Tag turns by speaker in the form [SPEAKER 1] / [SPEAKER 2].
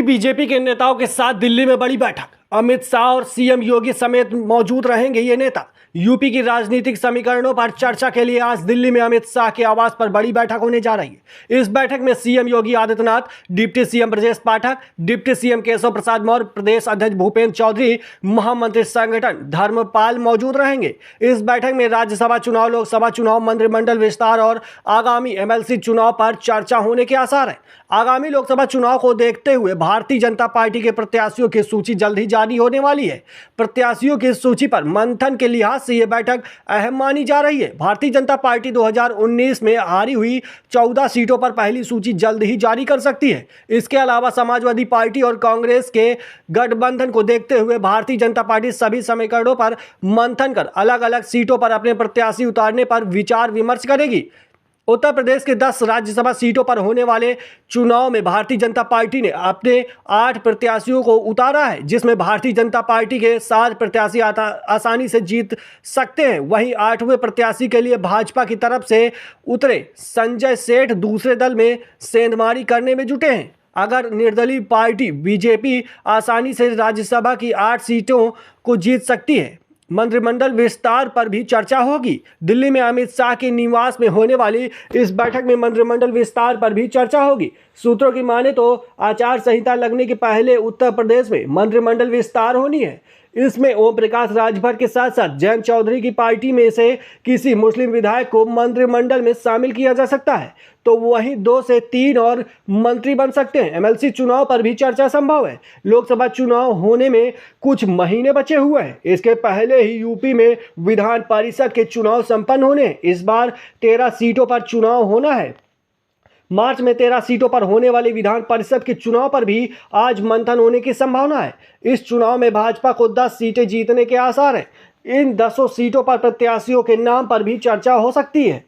[SPEAKER 1] BJP के नेताओं के साथ दिल्ली में बड़ी बैठक। अमित शाह और सीएम योगी समेत मौजूद रहेंगे ये नेता। यूपी की राजनीतिक समीकरणों पर चर्चा के लिए आज दिल्ली में अमित शाह के आवास पर बड़ी बैठक होने जा रही है। इस बैठक में CM Yogi Adityanath, deputy CM Brajesh Pathak, deputy CM Keshav Prasad Maurya, प्रदेश अध्यक्ष भूपेंद्र चौधरी, महामंत्री संगठन धर्मपाल मौजूद रहेंगे। इस बैठक में राज्यसभा चुनाव, लोकसभा चुनाव, मंत्रिमंडल विस्तार और आगामी एमएलसी चुनाव पर चर्चा होने के आसार हैं। आगामी लोकसभा चुनाव को देखते हुए भारतीय जनता पार्टी के प्रत्याशियों की सूची जल्द ही जारी होने वाली है। प्रत्याशियों की सूची पर मंथन के लिहाज से यह बैठक अहम मानी जा रही है। भारतीय जनता पार्टी 2019 में हारी हुई 14 सीटों पर पहली सूची जल्द ही जारी कर सकती है। इसके अलावा समाजवादी पार्टी और कांग्रेस के गठबंधन को देखते हुए भारतीय जनता पार्टी सभी समीकरणों पर मंथन कर अलग अलग सीटों पर अपने प्रत्याशी उतारने पर विचार विमर्श करेगी। उत्तर प्रदेश के 10 राज्यसभा सीटों पर होने वाले चुनाव में भारतीय जनता पार्टी ने अपने 8 प्रत्याशियों को उतारा है, जिसमें भारतीय जनता पार्टी के 7 प्रत्याशी आसानी से जीत सकते हैं। वहीं 8वें प्रत्याशी के लिए भाजपा की तरफ से उतरे संजय सेठ दूसरे दल में सेंधमारी करने में जुटे हैं। अगर निर्दलीय पार्टी बीजेपी आसानी से राज्यसभा की 8 सीटों को जीत सकती है। मंत्रिमंडल विस्तार पर भी चर्चा होगी। दिल्ली में अमित शाह के निवास में होने वाली इस बैठक में मंत्रिमंडल विस्तार पर भी चर्चा होगी। सूत्रों की माने तो आचार संहिता लगने के पहले उत्तर प्रदेश में मंत्रिमंडल विस्तार होनी है। इसमें ओम प्रकाश राजभर के साथ साथ जयंत चौधरी की पार्टी में से किसी मुस्लिम विधायक को मंत्रिमंडल में शामिल किया जा सकता है, तो वहीं 2 से 3 और मंत्री बन सकते हैं। एमएलसी चुनाव पर भी चर्चा संभव है। लोकसभा चुनाव होने में कुछ महीने बचे हुए हैं। इसके पहले ही यूपी में विधान परिषद के चुनाव संपन्न होने हैं। इस बार 13 सीटों पर चुनाव होना है। मार्च में 13 सीटों पर होने वाली विधान परिषद के चुनाव पर भी आज मंथन होने की संभावना है। इस चुनाव में भाजपा को 10 सीटें जीतने के आसार हैं। इन 10 सीटों पर प्रत्याशियों के नाम पर भी चर्चा हो सकती है।